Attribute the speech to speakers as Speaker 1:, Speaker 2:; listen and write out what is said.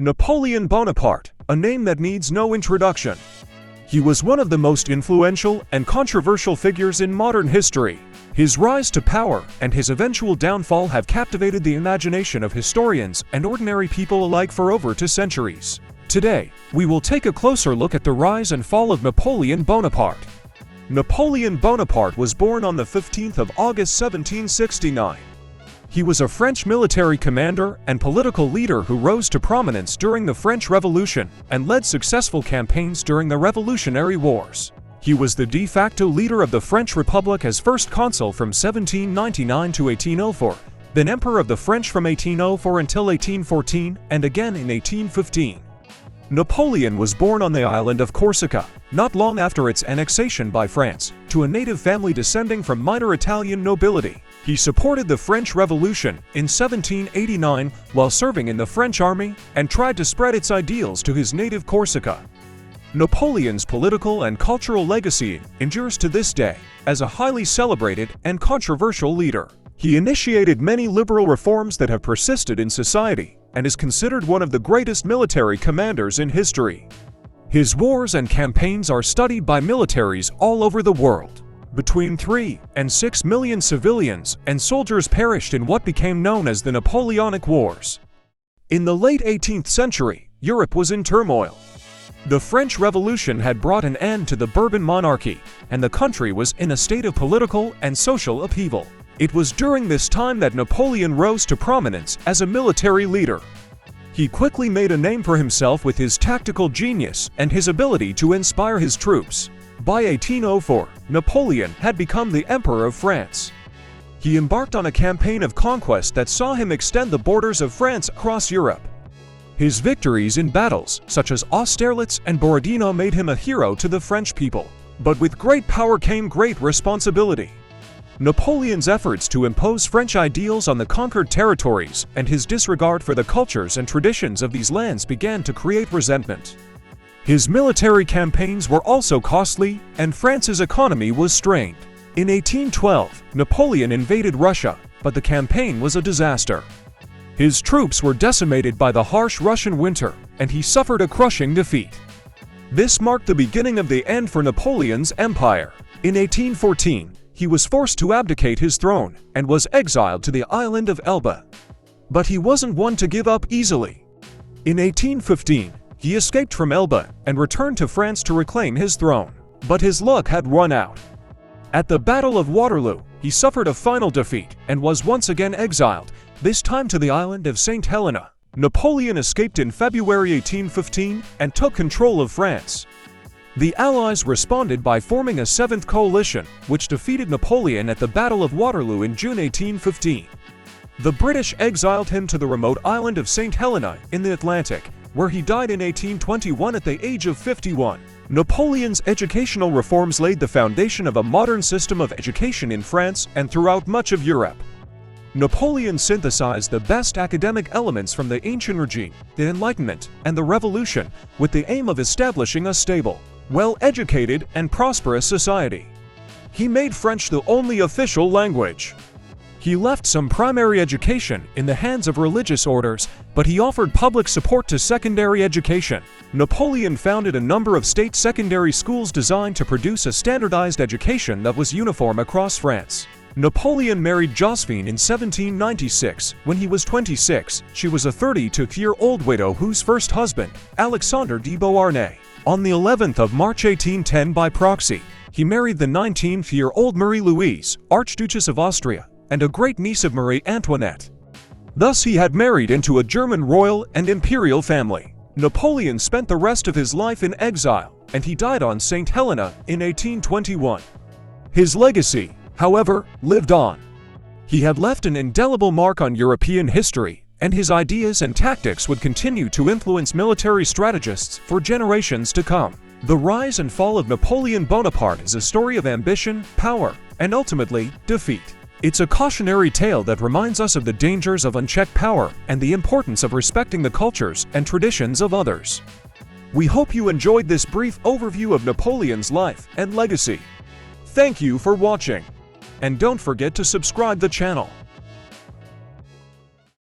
Speaker 1: Napoleon Bonaparte, a name that needs no introduction. He was one of the most influential and controversial figures in modern history. His rise to power and his eventual downfall have captivated the imagination of historians and ordinary people alike for over 2 centuries. Today, we will take a closer look at the rise and fall of Napoleon Bonaparte. Napoleon Bonaparte was born on the 15th of August 1769. He was a French military commander and political leader who rose to prominence during the French Revolution and led successful campaigns during the Revolutionary Wars. He was the de facto leader of the French Republic as first consul from 1799 to 1804, then emperor of the French from 1804 until 1814 and again in 1815. Napoleon was born on the island of Corsica, not long after its annexation by France, to a native family descending from minor Italian nobility. He supported the French Revolution in 1789 while serving in the French army and tried to spread its ideals to his native Corsica. Napoleon's political and cultural legacy endures to this day as a highly celebrated and controversial leader. He initiated many liberal reforms that have persisted in society and is considered one of the greatest military commanders in history. His wars and campaigns are studied by militaries all over the world. Between 3 and 6 million civilians and soldiers perished in what became known as the Napoleonic Wars. In the late 18th century, Europe was in turmoil. The French Revolution had brought an end to the Bourbon monarchy, and the country was in a state of political and social upheaval. It was during this time that Napoleon rose to prominence as a military leader. He quickly made a name for himself with his tactical genius and his ability to inspire his troops. By 1804, Napoleon had become the Emperor of France. He embarked on a campaign of conquest that saw him extend the borders of France across Europe. His victories in battles such as Austerlitz and Borodino made him a hero to the French people. But with great power came great responsibility. Napoleon's efforts to impose French ideals on the conquered territories and his disregard for the cultures and traditions of these lands began to create resentment. His military campaigns were also costly, and France's economy was strained. In 1812, Napoleon invaded Russia, but the campaign was a disaster. His troops were decimated by the harsh Russian winter, and he suffered a crushing defeat. This marked the beginning of the end for Napoleon's empire. In 1814, he was forced to abdicate his throne and was exiled to the island of Elba. But he wasn't one to give up easily. In 1815, he escaped from Elba and returned to France to reclaim his throne. But his luck had run out. At the Battle of Waterloo, he suffered a final defeat and was once again exiled, this time to the island of St. Helena. Napoleon escaped in February 1815 and took control of France. The Allies responded by forming a 7th coalition, which defeated Napoleon at the Battle of Waterloo in June 1815. The British exiled him to the remote island of St. Helena in the Atlantic, where he died in 1821 at the age of 51. Napoleon's educational reforms laid the foundation of a modern system of education in France and throughout much of Europe. Napoleon synthesized the best academic elements from the ancient regime, the Enlightenment, and the Revolution, with the aim of establishing a stable, well-educated, and prosperous society. He made French the only official language. He left some primary education in the hands of religious orders, but he offered public support to secondary education. Napoleon founded a number of state secondary schools designed to produce a standardized education that was uniform across France. Napoleon married Josephine in 1796. When he was 26, she was a 32-year-old widow whose first husband, Alexandre de Beauharnais. On the 11th of March 1810 by proxy, he married the 19-year-old Marie-Louise, Archduchess of Austria, and a great-niece of Marie Antoinette. Thus he had married into a German royal and imperial family. Napoleon spent the rest of his life in exile, and he died on St. Helena in 1821. His legacy, however, lived on. He had left an indelible mark on European history, and his ideas and tactics would continue to influence military strategists for generations to come. The rise and fall of Napoleon Bonaparte is a story of ambition, power, and ultimately, defeat. It's a cautionary tale that reminds us of the dangers of unchecked power and the importance of respecting the cultures and traditions of others. We hope you enjoyed this brief overview of Napoleon's life and legacy. Thank you for watching. And don't forget to subscribe the channel.